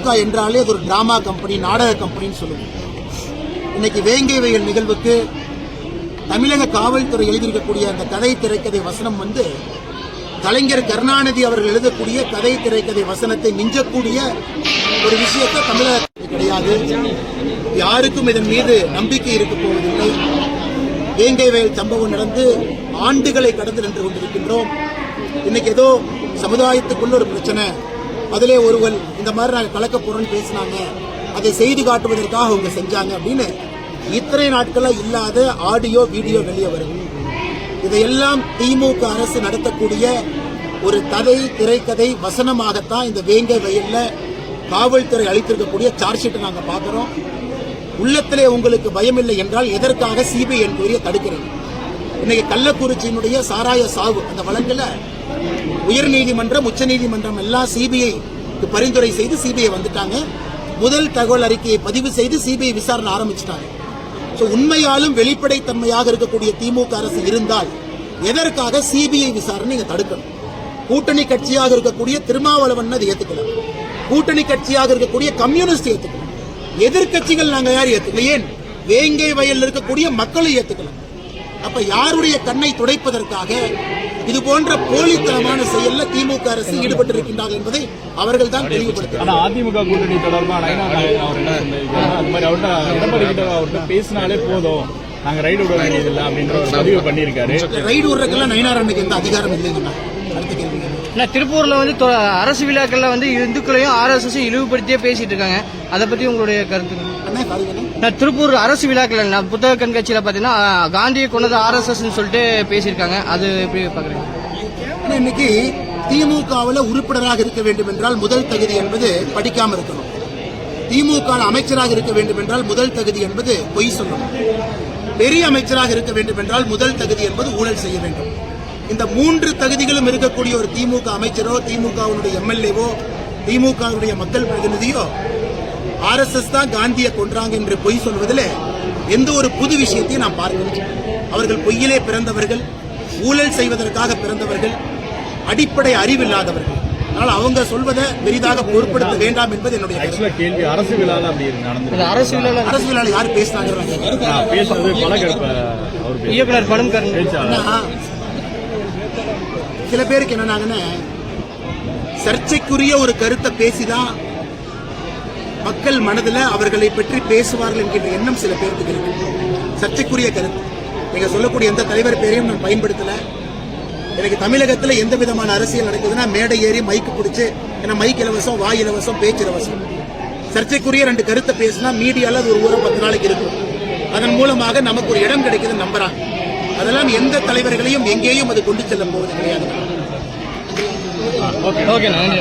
திமுக என்றாலே அது ஒரு டிராமா கம்பெனி, நாடக கம்பெனின்னு சொல்லுவோம். இன்னைக்கு வேங்கை வயல் நிகழ்வுக்கு தமிழக காவல்துறை எழுதியிருக்கக்கூடிய அந்த கதை திரைக்கதை வசனம் கலைஞர் கருணாநிதி அவர்கள் எழுதக்கூடிய கதை திரைக்கதை வசனத்தை மிஞ்சக்கூடிய ஒரு விஷயத்தை தமிழகத்தில் கிடையாது. யாருக்கும் இதன் மீது நம்பிக்கை இருக்க போவதில்லை. வேங்கை வயல் சம்பவம் நடந்து ஆண்டுகளை கடந்து நின்று கொண்டிருக்கின்றோம். இன்னைக்கு ஏதோ சமுதாயத்துக்குள்ள ஒரு பிரச்சனை, அதிலே ஒருவன் இந்த மாதிரி நாங்கள் கலக்க போறோம்னு பேசினாங்க, அதை செய்து காட்டுவதற்காக அவங்க செஞ்சாங்க அப்படின்னு இத்தனை நாட்கள இல்லாத ஆடியோ வீடியோ வெளியே வருது. இதையெல்லாம் திமுக அரசு நடத்தக்கூடிய ஒரு கதை திரைக்கதை வசனமாகத்தான் இந்த வேங்கை வயல்ல காவல்துறை அளித்திருக்கக்கூடிய சார்ஜ் ஷீட்டை நாங்க பார்க்கிறோம். உள்ளத்திலே உங்களுக்கு பயமில்லை என்றால் எதற்காக சிபிஐ என்கொயரியை தடுக்கிறீங்க? இன்னைக்கு கள்ளக்குறிச்சியினுடைய சாராய சாவு அந்த வழக்குல உயர்நீதிமன்றம், உச்சநீதிமன்றம் எல்லாம் சிபிஐக்கு பரிந்துரை செய்து சிபிஐ வந்துட்டாங்க. முதல் தகவல் அறிக்கையை பதிவு செய்து சிபிஐ விசாரணை ஆரம்பிச்சிட்டாங்க. உண்மையாலும் வெளிப்படைத்தன்மையாக இருக்கக்கூடிய திமுக அரசு இருந்தால் எதற்காக சிபிஐ விசாரணை நீங்க தடுக்கணும்? கூட்டணி கட்சியாக இருக்கக்கூடிய திருமாவளவன் அதை ஏத்துக்கலாம், கூட்டணி கட்சியாக இருக்கக்கூடிய கம்யூனிஸ்ட் ஏத்துக்கலாம், எதிர்கட்சிகள் நாங்க யார் ஏத்துக்கல, ஏன் வேங்கை வயலில் இருக்கக்கூடிய மக்களை ஏத்துக்கலாம். அப்ப யாருடைய கண்ணை துடைப்பதற்காக இது போன்ற போலித்தனமான செயல்ல திமுக அரசு ஈடுபட்டிருக்கின்றார்கள் என்பதை அவர்கள் தான் தெளிவுபடுத்தினார். அதிமுக கூட்டணி தொடர்பாக அவர்கிட்ட பேசினாலே போதும், நாங்க ரைடு விட வேண்டியதில்லை அப்படின்ற ஒரு பதிவு பண்ணியிருக்காரு. ரைடு விடுறதுக்கெல்லாம் நயினார் அன்னைக்கு எந்த அதிகாரம் இல்லைங்கண்ணா. அடுத்த கேள்வி, திருப்பூர்ல அரசு விழாக்கள்ல இந்துக்களையும் RSS இழிவுபடுத்தியே பேசிட்டு இருக்காங்க, அதை பத்தி உங்களுடைய கருத்து? திருப்பூர் அரசு விழாக்கள் புத்தக கண்காட்சியில பாத்தீங்கன்னா காந்தியை கொண்டது RSS சொல்லிட்டு பேசியிருக்காங்க, அது எப்படி பாக்குறீங்க? இன்னைக்கு திமுகவில் உறுப்பினராக இருக்க வேண்டும் என்றால் முதல் தகுதி என்பது படிக்காம இருக்கணும். திமுக அமைச்சராக இருக்க வேண்டும் என்றால் முதல் தகுதி என்பது பொய் சொல்லணும். பெரிய அமைச்சராக இருக்க வேண்டும் என்றால் முதல் தகுதி என்பது ஊழல் செய்ய வேண்டும். இந்த மூன்று தகுதிகளும் இருக்கக்கூடிய ஒரு திமுக அமைச்சரோ, திமுகவுடைய எம்எல்ஏவோ, திமுகவுடைய மக்கள் பிரதிநிதியோ RSS தான் காந்தியை கொன்றாங்க என்று பொய் சொல்வதில் எந்த ஒரு புது விஷயத்தையும் நாம் பார்க்கிறோம். அவர்கள் பொய்யிலே பிறந்தவர்கள், ஊழல் செய்வதற்காக பிறந்தவர்கள், அடிப்படை அறிவில்லாதவர்கள். அதனால் அவங்க சொல்வதை பெரிதாக பொருட்படுத்த வேண்டாம் என்பது என்னுடைய கேள்வி. அரசு விழாவில் அப்படி நடந்தது. அரசு விழாவில் யார் பேசினாங்க? சில பேருக்கு என்னன்னாங்கன்னா சர்ச்சைக்குரிய ஒரு கருத்தை பேசிதான் மக்கள் மனதில் அவர்களை பற்றி பேசுவார்கள் என்கின்ற எண்ணம் சில பேருக்கு இருக்கு. சர்ச்சைக்குரிய கருத்து நீங்க சொல்லக்கூடிய எந்த தலைவர் பேரையும் நான் பயன்படுத்தல. எனக்கு தமிழகத்தில் எந்த விதமான அரசியல் நடக்குதுன்னா மேடை ஏறி மைக்கு பிடிச்சு, ஏன்னா மைக் இலவசம், வாய் இலவசம், பேச்சு இலவசம். சர்ச்சைக்குரிய ரெண்டு கருத்தை பேசினா மீடியால அது ஒரு ஊரம் 10 நாளைக்கு இருக்கும். அதன் மூலமாக நமக்கு ஒரு இடம் கிடைக்குதுன்னு நம்புறாங்க. அதெல்லாம் எந்த தலைவர்களையும் எங்கேயும் அது கொண்டு செல்ல போவது கிடையாது.